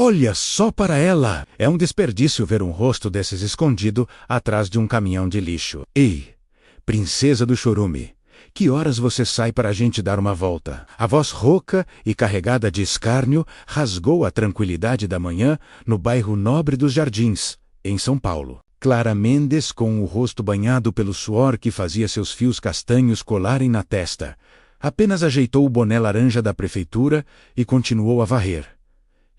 Olha só para ela! É um desperdício ver um rosto desses escondido atrás de um caminhão de lixo. Ei, princesa do chorume, que horas você sai para a gente dar uma volta? A voz rouca e carregada de escárnio rasgou a tranquilidade da manhã no bairro Nobre dos Jardins, em São Paulo. Clara Mendes, com o rosto banhado pelo suor que fazia seus fios castanhos colarem na testa, apenas ajeitou o boné laranja da prefeitura e continuou a varrer.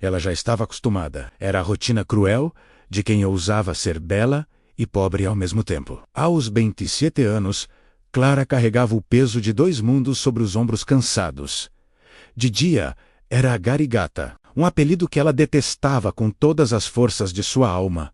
Ela já estava acostumada. Era a rotina cruel de quem ousava ser bela e pobre ao mesmo tempo. Aos 27 anos, Clara carregava o peso de 2 mundos sobre os ombros cansados. De dia, era a Garigata, um apelido que ela detestava com todas as forças de sua alma.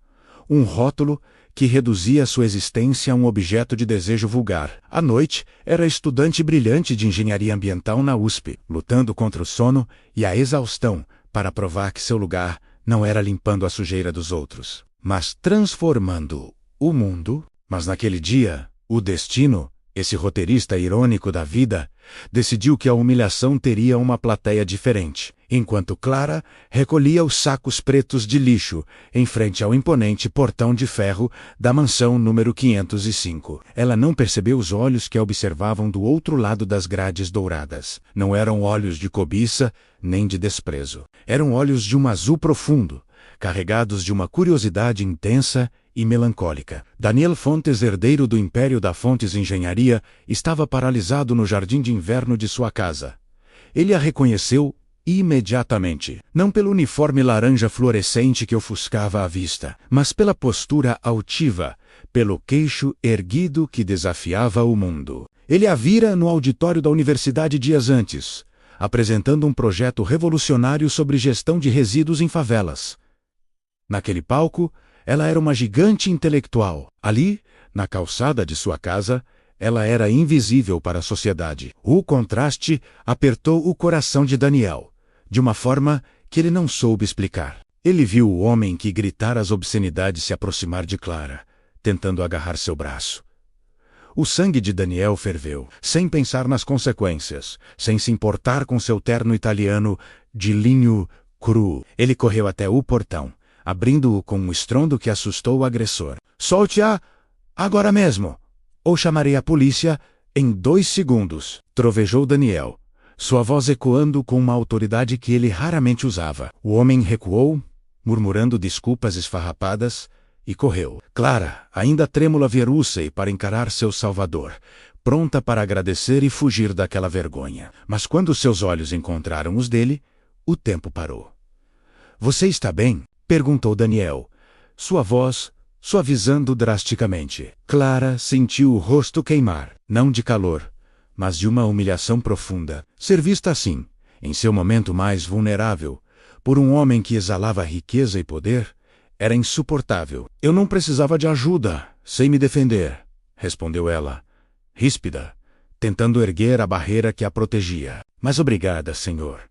Um rótulo que reduzia sua existência a um objeto de desejo vulgar. À noite, era estudante brilhante de engenharia ambiental na USP, lutando contra o sono e a exaustão para provar que seu lugar não era limpando a sujeira dos outros, mas transformando o mundo. Mas naquele dia, o destino, esse roteirista irônico da vida, decidiu que a humilhação teria uma plateia diferente, enquanto Clara recolhia os sacos pretos de lixo em frente ao imponente portão de ferro da mansão número 505. Ela não percebeu os olhos que a observavam do outro lado das grades douradas. Não eram olhos de cobiça nem de desprezo. Eram olhos de um azul profundo, carregados de uma curiosidade intensa e melancólica. Daniel Fontes, herdeiro do Império da Fontes Engenharia, estava paralisado no jardim de inverno de sua casa. Ele a reconheceu imediatamente, não pelo uniforme laranja fluorescente que ofuscava a vista, mas pela postura altiva, pelo queixo erguido que desafiava o mundo. Ele a vira no auditório da universidade dias antes, apresentando um projeto revolucionário sobre gestão de resíduos em favelas. Naquele palco, ela era uma gigante intelectual. Ali, na calçada de sua casa, ela era invisível para a sociedade. O contraste apertou o coração de Daniel, de uma forma que ele não soube explicar. Ele viu o homem que gritara as obscenidades se aproximar de Clara, tentando agarrar seu braço. O sangue de Daniel ferveu, sem pensar nas consequências, sem se importar com seu terno italiano de linho cru. Ele correu até o portão, abrindo-o com um estrondo que assustou o agressor. "Solte-a agora mesmo, ou chamarei a polícia em 2 segundos", trovejou Daniel, sua voz ecoando com uma autoridade que ele raramente usava. O homem recuou, murmurando desculpas esfarrapadas, e correu. Clara, ainda trêmula, viera-se para encarar seu salvador, pronta para agradecer e fugir daquela vergonha. Mas quando seus olhos encontraram os dele, o tempo parou. "Você está bem?", perguntou Daniel, sua voz suavizando drasticamente. Clara sentiu o rosto queimar, não de calor, mas de uma humilhação profunda. Ser vista assim, em seu momento mais vulnerável, por um homem que exalava riqueza e poder, era insuportável. "Eu não precisava de ajuda, sei me defender", respondeu ela, ríspida, tentando erguer a barreira que a protegia. "Mas obrigada, senhor."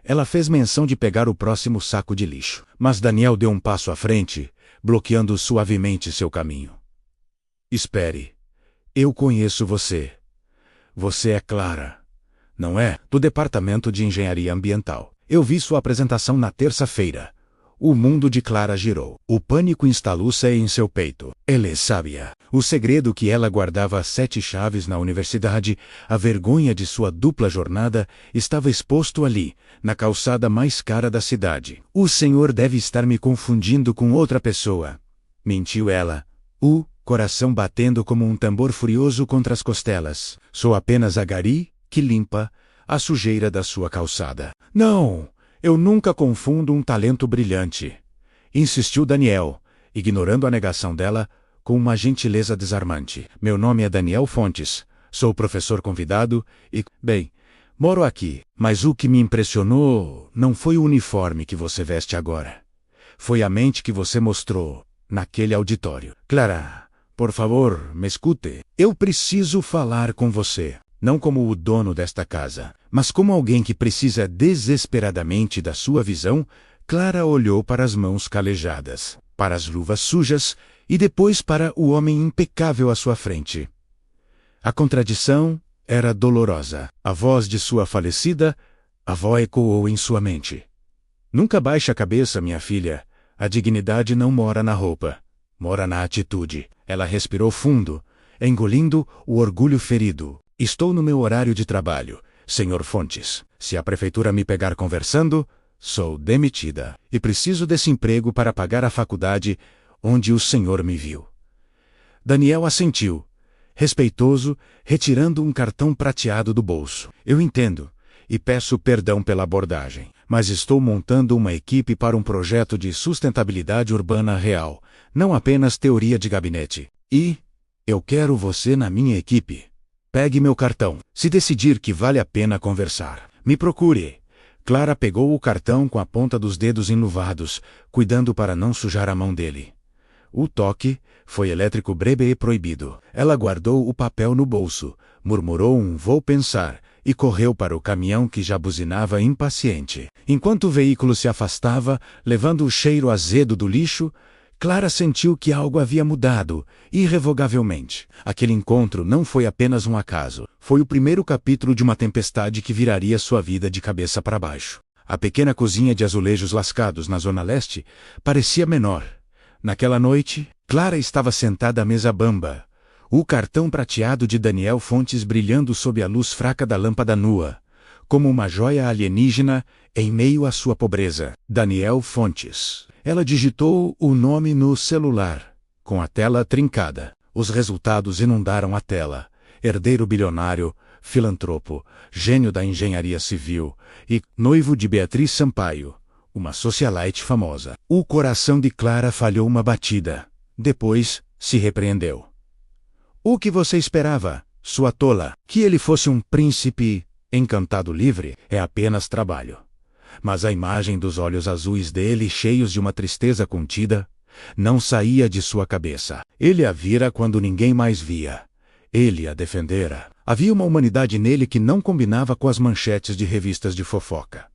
Ela fez menção de pegar o próximo saco de lixo, mas Daniel deu um passo à frente, bloqueando suavemente seu caminho. "Espere. Eu conheço você. Você é Clara, não é? Do Departamento de Engenharia Ambiental. Eu vi sua apresentação na terça-feira." O mundo de Clara girou. O pânico instalou-se em seu peito. Ele sabia. O segredo que ela guardava às 7 chaves na universidade, a vergonha de sua dupla jornada, estava exposto ali, na calçada mais cara da cidade. "O senhor deve estar me confundindo com outra pessoa", mentiu ela, o coração batendo como um tambor furioso contra as costelas. "Sou apenas a Gari que limpa a sujeira da sua calçada." "Não! Eu nunca confundo um talento brilhante", insistiu Daniel, ignorando a negação dela com uma gentileza desarmante. "Meu nome é Daniel Fontes, sou professor convidado e, bem, moro aqui. Mas o que me impressionou não foi o uniforme que você veste agora. Foi a mente que você mostrou naquele auditório." "Clara, por favor, me escute. Eu preciso falar com você. Não como o dono desta casa, mas como alguém que precisa desesperadamente da sua visão." Clara olhou para as mãos calejadas, para as luvas sujas e depois para o homem impecável à sua frente. A contradição era dolorosa. A voz de sua falecida avó ecoou em sua mente. Nunca baixe a cabeça, minha filha. A dignidade não mora na roupa. Mora na atitude. Ela respirou fundo, engolindo o orgulho ferido. Estou no meu horário de trabalho, Sr. Fontes. Se a prefeitura me pegar conversando, sou demitida. E preciso desse emprego para pagar a faculdade onde o senhor me viu. Daniel assentiu, respeitoso, retirando um cartão prateado do bolso. Eu entendo, e peço perdão pela abordagem, mas estou montando uma equipe para um projeto de sustentabilidade urbana real, não apenas teoria de gabinete. E eu quero você na minha equipe. Pegue meu cartão. Se decidir que vale a pena conversar, me procure. Clara pegou o cartão com a ponta dos dedos enluvados, cuidando para não sujar a mão dele. O toque foi elétrico breve e proibido. Ela guardou o papel no bolso, murmurou vou pensar, e correu para o caminhão que já buzinava impaciente. Enquanto o veículo se afastava, levando o cheiro azedo do lixo, Clara sentiu que algo havia mudado, irrevogavelmente. Aquele encontro não foi apenas um acaso. Foi o primeiro capítulo de uma tempestade que viraria sua vida de cabeça para baixo. A pequena cozinha de azulejos lascados na zona leste parecia menor. Naquela noite, Clara estava sentada à mesa bamba, o cartão prateado de Daniel Fontes brilhando sob a luz fraca da lâmpada nua, como uma joia alienígena em meio à sua pobreza. Daniel Fontes. Ela digitou o nome no celular, com a tela trincada. Os resultados inundaram a tela. Herdeiro bilionário, filantropo, gênio da engenharia civil e noivo de Beatriz Sampaio, uma socialite famosa. O coração de Clara falhou uma batida. Depois, se repreendeu. O que você esperava, sua tola? Que ele fosse um príncipe encantado livre é apenas trabalho. Mas a imagem dos olhos azuis dele, cheios de uma tristeza contida, não saía de sua cabeça. Ele a vira quando ninguém mais via. Ele a defendera. Havia uma humanidade nele que não combinava com as manchetes de revistas de fofoca.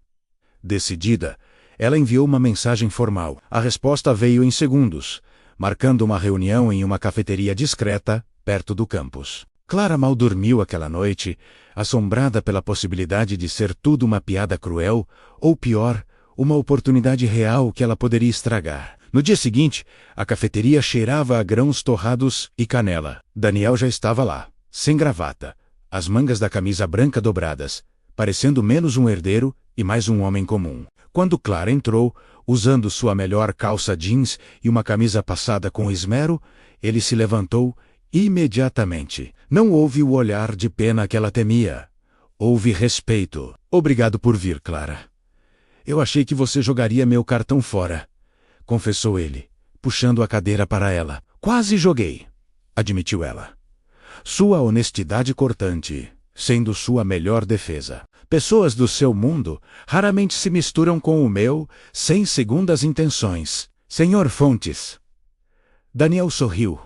Decidida, ela enviou uma mensagem formal. A resposta veio em segundos, marcando uma reunião em uma cafeteria discreta, perto do campus. Clara mal dormiu aquela noite, assombrada pela possibilidade de ser tudo uma piada cruel, ou pior, uma oportunidade real que ela poderia estragar. No dia seguinte, a cafeteria cheirava a grãos torrados e canela. Daniel já estava lá, sem gravata, as mangas da camisa branca dobradas, parecendo menos um herdeiro e mais um homem comum. Quando Clara entrou, usando sua melhor calça jeans e uma camisa passada com esmero, ele se levantou imediatamente. Não houve o olhar de pena que ela temia. Houve respeito. Obrigado por vir, Clara. Eu achei que você jogaria meu cartão fora, confessou ele, puxando a cadeira para ela. Quase joguei, admitiu ela. Sua honestidade cortante, sendo sua melhor defesa. Pessoas do seu mundo raramente se misturam com o meu sem segundas intenções. Senhor Fontes. Daniel sorriu.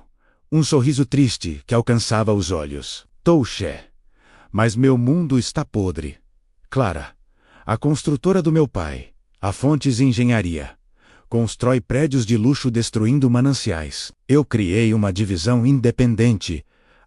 Um sorriso triste que alcançava os olhos. Touché. Mas meu mundo está podre. Clara, a construtora do meu pai, a Fontes Engenharia, constrói prédios de luxo destruindo mananciais. Eu criei uma divisão independente,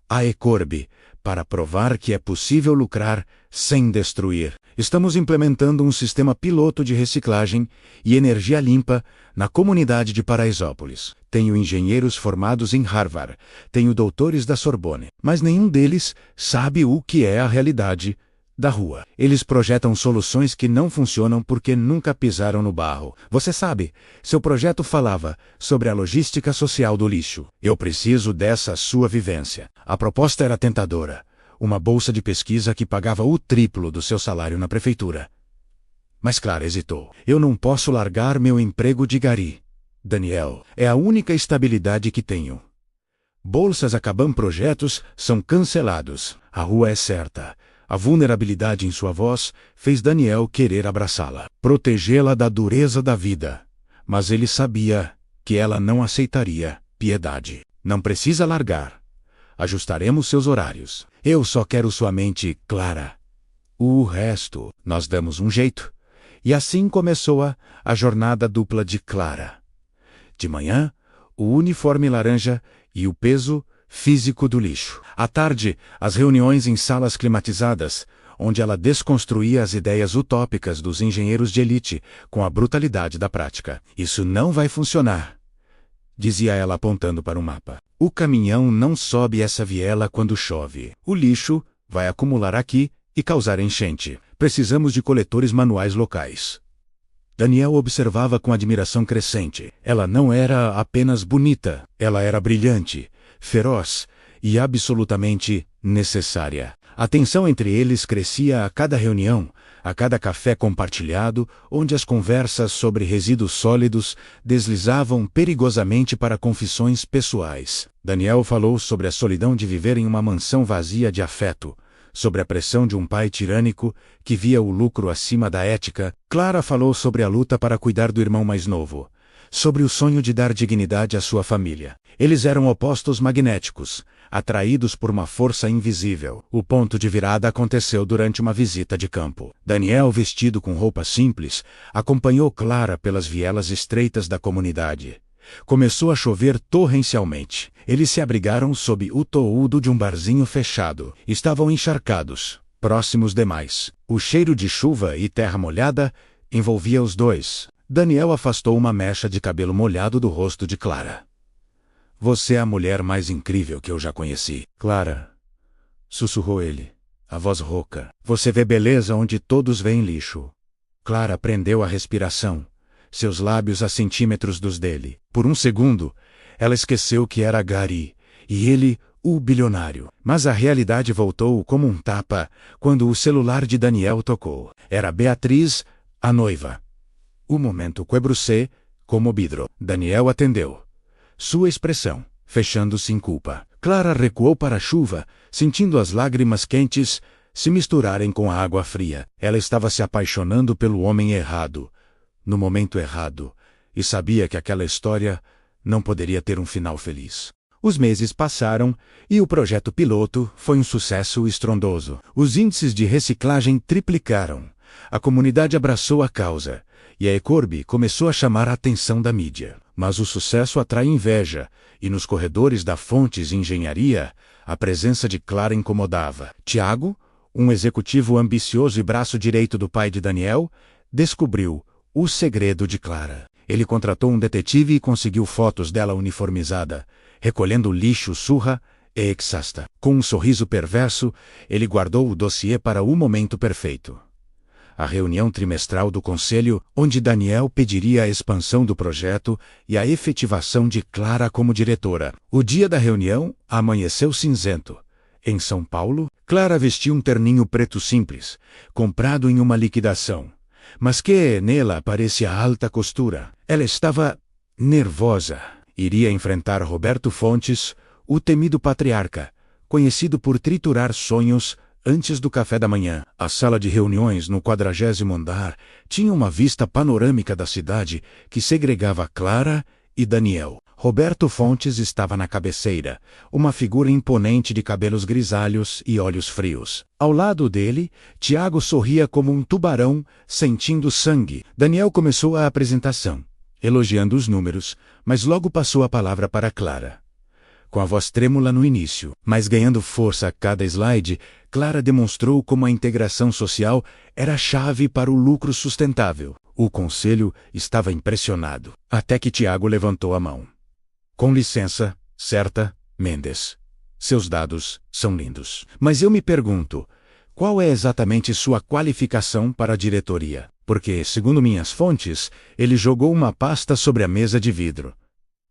a Ecorb, para provar que é possível lucrar sem destruir. Estamos implementando um sistema piloto de reciclagem e energia limpa na comunidade de Paraisópolis. Tenho engenheiros formados em Harvard, tenho doutores da Sorbonne, mas nenhum deles sabe o que é a realidade da rua. Eles projetam soluções que não funcionam porque nunca pisaram no barro. Você sabe, seu projeto falava sobre a logística social do lixo. Eu preciso dessa sua vivência. A proposta era tentadora. Uma bolsa de pesquisa que pagava o triplo do seu salário na prefeitura. Mas Clara hesitou. Eu não posso largar meu emprego de gari. Daniel, é a única estabilidade que tenho. Bolsas acabam, projetos são cancelados. A rua é certa. A vulnerabilidade em sua voz fez Daniel querer abraçá-la, protegê-la da dureza da vida. Mas ele sabia que ela não aceitaria piedade. Não precisa largar. Ajustaremos seus horários. Eu só quero sua mente clara. O resto, nós damos um jeito. E assim começou a jornada dupla de Clara. De manhã, o uniforme laranja e o peso físico do lixo. À tarde, as reuniões em salas climatizadas, onde ela desconstruía as ideias utópicas dos engenheiros de elite com a brutalidade da prática. Isso não vai funcionar, dizia ela apontando para o mapa. O caminhão não sobe essa viela quando chove. O lixo vai acumular aqui e causar enchente. Precisamos de coletores manuais locais. Daniel observava com admiração crescente. Ela não era apenas bonita, ela era brilhante, feroz e absolutamente necessária. A tensão entre eles crescia a cada reunião, a cada café compartilhado, onde as conversas sobre resíduos sólidos deslizavam perigosamente para confissões pessoais. Daniel falou sobre a solidão de viver em uma mansão vazia de afeto, sobre a pressão de um pai tirânico que via o lucro acima da ética. Clara falou sobre a luta para cuidar do irmão mais novo, sobre o sonho de dar dignidade à sua família. Eles eram opostos magnéticos, atraídos por uma força invisível. O ponto de virada aconteceu durante uma visita de campo. Daniel, vestido com roupas simples, acompanhou Clara pelas vielas estreitas da comunidade. Começou a chover torrencialmente. Eles se abrigaram sob o toldo de um barzinho fechado. Estavam encharcados, próximos demais. O cheiro de chuva e terra molhada envolvia os dois. Daniel afastou uma mecha de cabelo molhado do rosto de Clara. Você é a mulher mais incrível que eu já conheci. Clara, sussurrou ele, a voz rouca. Você vê beleza onde todos veem lixo. Clara prendeu a respiração, seus lábios a centímetros dos dele. Por um segundo, ela esqueceu que era Gary, e ele, o bilionário. Mas a realidade voltou como um tapa quando o celular de Daniel tocou. Era Beatriz, a noiva. O momento quebrou-se como vidro. Daniel atendeu. Sua expressão, fechando-se em culpa. Clara recuou para a chuva, sentindo as lágrimas quentes se misturarem com a água fria. Ela estava se apaixonando pelo homem errado, no momento errado, e sabia que aquela história não poderia ter um final feliz. Os meses passaram e o projeto piloto foi um sucesso estrondoso. Os índices de reciclagem triplicaram. A comunidade abraçou a causa e a Ecorb começou a chamar a atenção da mídia. Mas o sucesso atrai inveja, e nos corredores da Fontes Engenharia, a presença de Clara incomodava. Tiago, um executivo ambicioso e braço direito do pai de Daniel, descobriu o segredo de Clara. Ele contratou um detetive e conseguiu fotos dela uniformizada, recolhendo lixo surra e exausta. Com um sorriso perverso, ele guardou o dossiê para o momento perfeito. A reunião trimestral do conselho, onde Daniel pediria a expansão do projeto e a efetivação de Clara como diretora. O dia da reunião amanheceu cinzento. Em São Paulo, Clara vestia um terninho preto simples, comprado em uma liquidação, mas que nela parecia alta costura. Ela estava nervosa. Iria enfrentar Roberto Fontes, o temido patriarca, conhecido por triturar sonhos antes do café da manhã. A sala de reuniões no 40º andar tinha uma vista panorâmica da cidade que segregava Clara e Daniel. Roberto Fontes estava na cabeceira, uma figura imponente de cabelos grisalhos e olhos frios. Ao lado dele, Tiago sorria como um tubarão sentindo sangue. Daniel começou a apresentação, elogiando os números, mas logo passou a palavra para Clara. Com a voz trêmula no início, mas ganhando força a cada slide, Clara demonstrou como a integração social era a chave para o lucro sustentável. O conselho estava impressionado, até que Tiago levantou a mão. Com licença, certa, Mendes. Seus dados são lindos. Mas eu me pergunto, qual é exatamente sua qualificação para a diretoria? Porque, segundo minhas fontes, ele jogou uma pasta sobre a mesa de vidro.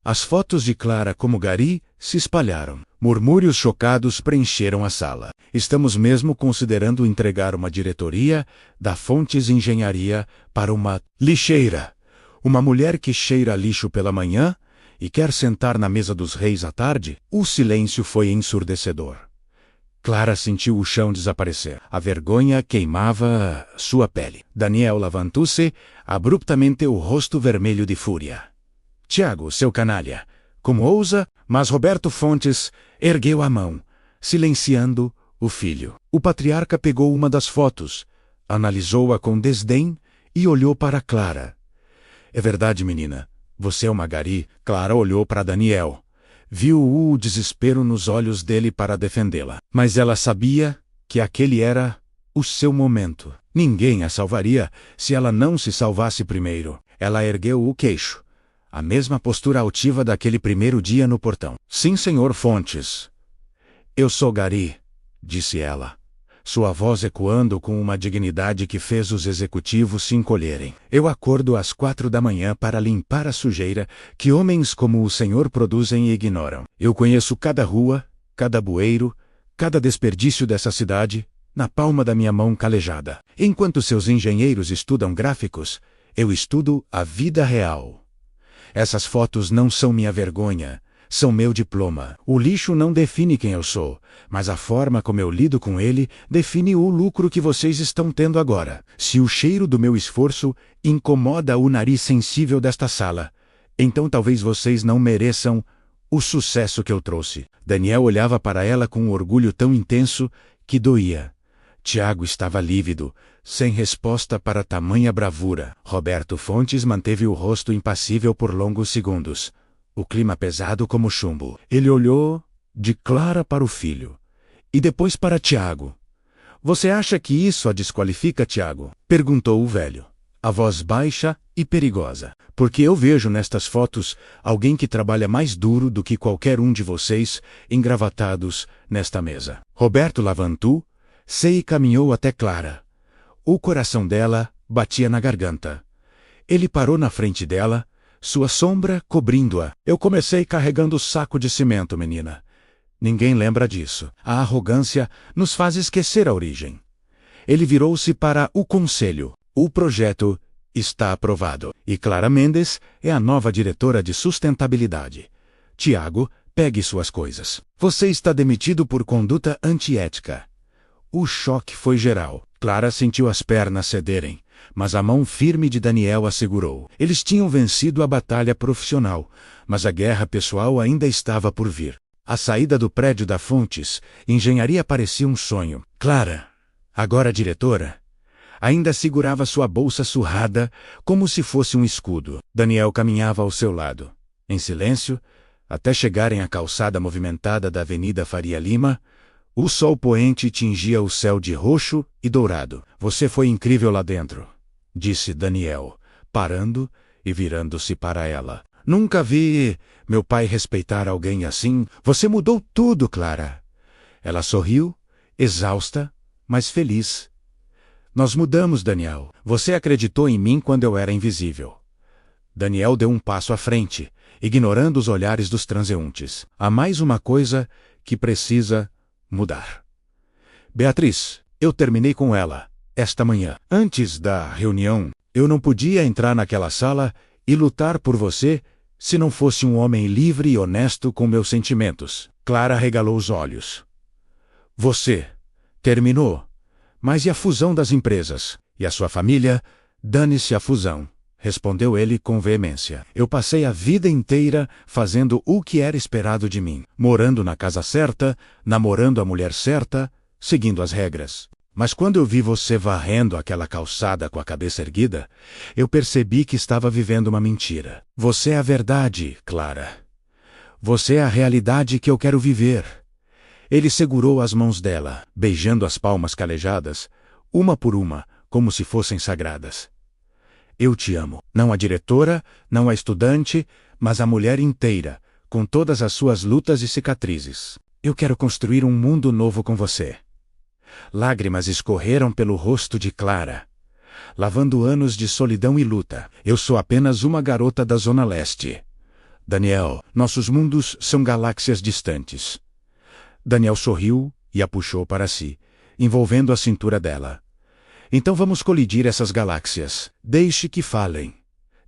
As fotos de Clara como Gary se espalharam. Murmúrios chocados preencheram a sala. Estamos mesmo considerando entregar uma diretoria da Fontes Engenharia para uma lixeira. Uma mulher que cheira lixo pela manhã e quer sentar na mesa dos reis à tarde? O silêncio foi ensurdecedor. Clara sentiu o chão desaparecer. A vergonha queimava sua pele. Daniel levantou-se, abruptamente o rosto vermelho de fúria. Tiago, seu canalha, como ousa? Mas Roberto Fontes ergueu a mão, silenciando o filho. O patriarca pegou uma das fotos, analisou-a com desdém e olhou para Clara. É verdade, menina. Você é uma Gary. Clara olhou para Daniel. Viu o desespero nos olhos dele para defendê-la. Mas ela sabia que aquele era o seu momento. Ninguém a salvaria se ela não se salvasse primeiro. Ela ergueu o queixo. A mesma postura altiva daquele primeiro dia no portão. Sim, senhor Fontes. Eu sou Gary, disse ela, sua voz ecoando com uma dignidade que fez os executivos se encolherem. Eu acordo às 4 da manhã para limpar a sujeira que homens como o senhor produzem e ignoram. Eu conheço cada rua, cada bueiro, cada desperdício dessa cidade, na palma da minha mão calejada. Enquanto seus engenheiros estudam gráficos, eu estudo a vida real. Essas fotos não são minha vergonha, são meu diploma. O lixo não define quem eu sou, mas a forma como eu lido com ele define o lucro que vocês estão tendo agora. Se o cheiro do meu esforço incomoda o nariz sensível desta sala, então talvez vocês não mereçam o sucesso que eu trouxe. Daniel olhava para ela com um orgulho tão intenso que doía. Tiago estava lívido, sem resposta para tamanha bravura. Roberto Fontes manteve o rosto impassível por longos segundos, o clima pesado como chumbo. Ele olhou de Clara para o filho, e depois para Tiago. Você acha que isso a desqualifica, Tiago? Perguntou o velho, a voz baixa e perigosa. Porque eu vejo nestas fotos alguém que trabalha mais duro do que qualquer um de vocês engravatados nesta mesa. Roberto levantou e caminhou até Clara. O coração dela batia na garganta. Ele parou na frente dela, sua sombra cobrindo-a. Eu comecei carregando o saco de cimento, menina. Ninguém lembra disso. A arrogância nos faz esquecer a origem. Ele virou-se para o conselho. O projeto está aprovado. E Clara Mendes é a nova diretora de sustentabilidade. Tiago, pegue suas coisas. Você está demitido por conduta antiética. O choque foi geral. Clara sentiu as pernas cederem, mas a mão firme de Daniel a segurou. Eles tinham vencido a batalha profissional, mas a guerra pessoal ainda estava por vir. A saída do prédio da Fontes Engenharia parecia um sonho. Clara, agora diretora, ainda segurava sua bolsa surrada como se fosse um escudo. Daniel caminhava ao seu lado, em silêncio, até chegarem à calçada movimentada da Avenida Faria Lima. O sol poente tingia o céu de roxo e dourado. Você foi incrível lá dentro, disse Daniel, parando e virando-se para ela. Nunca vi meu pai respeitar alguém assim. Você mudou tudo, Clara. Ela sorriu, exausta, mas feliz. Nós mudamos, Daniel. Você acreditou em mim quando eu era invisível. Daniel deu um passo à frente, ignorando os olhares dos transeuntes. Há mais uma coisa que precisa mudar. Beatriz, eu terminei com ela, esta manhã. Antes da reunião, eu não podia entrar naquela sala e lutar por você se não fosse um homem livre e honesto com meus sentimentos. Clara regalou os olhos. Você terminou, mas e a fusão das empresas? E a sua família? Dane-se a fusão, respondeu ele com veemência. Eu passei a vida inteira fazendo o que era esperado de mim, morando na casa certa, namorando a mulher certa, seguindo as regras. Mas quando eu vi você varrendo aquela calçada com a cabeça erguida, eu percebi que estava vivendo uma mentira. Você é a verdade, Clara. Você é a realidade que eu quero viver. Ele segurou as mãos dela, beijando as palmas calejadas, uma por uma, como se fossem sagradas. Eu te amo. Não a diretora, não a estudante, mas a mulher inteira, com todas as suas lutas e cicatrizes. Eu quero construir um mundo novo com você. Lágrimas escorreram pelo rosto de Clara, lavando anos de solidão e luta. Eu sou apenas uma garota da Zona Leste. Daniel, nossos mundos são galáxias distantes. Daniel sorriu e a puxou para si, envolvendo a cintura dela. Então vamos colidir essas galáxias. Deixe que falem.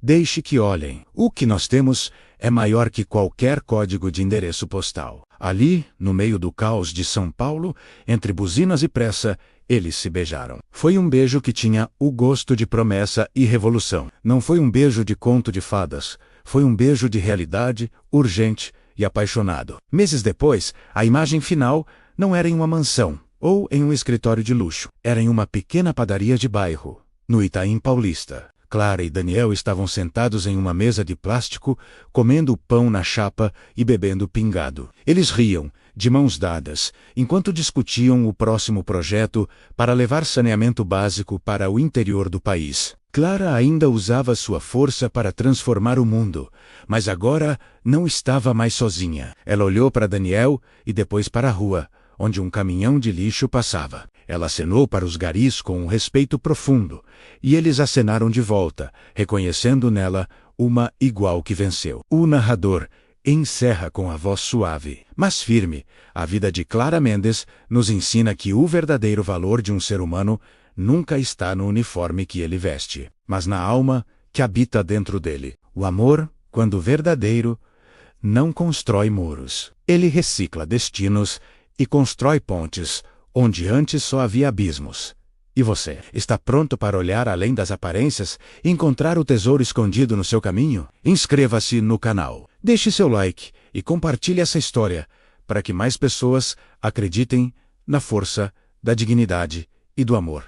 Deixe que olhem. O que nós temos é maior que qualquer código de endereço postal. Ali, no meio do caos de São Paulo, entre buzinas e pressa, eles se beijaram. Foi um beijo que tinha o gosto de promessa e revolução. Não foi um beijo de conto de fadas. Foi um beijo de realidade, urgente e apaixonado. Meses depois, a imagem final não era em uma mansão ou em um escritório de luxo. Era em uma pequena padaria de bairro, no Itaim Paulista. Clara e Daniel estavam sentados em uma mesa de plástico, comendo pão na chapa e bebendo pingado. Eles riam, de mãos dadas, enquanto discutiam o próximo projeto para levar saneamento básico para o interior do país. Clara ainda usava sua força para transformar o mundo, mas agora não estava mais sozinha. Ela olhou para Daniel e depois para a rua, onde um caminhão de lixo passava. Ela acenou para os garis com um respeito profundo, e eles acenaram de volta, reconhecendo nela uma igual que venceu. O narrador encerra com a voz suave, mas firme. A vida de Clara Mendes nos ensina que o verdadeiro valor de um ser humano nunca está no uniforme que ele veste, mas na alma que habita dentro dele. O amor, quando verdadeiro, não constrói muros. Ele recicla destinos e constrói pontes onde antes só havia abismos. E você, está pronto para olhar além das aparências e encontrar o tesouro escondido no seu caminho? Inscreva-se no canal, deixe seu like e compartilhe essa história para que mais pessoas acreditem na força da dignidade e do amor.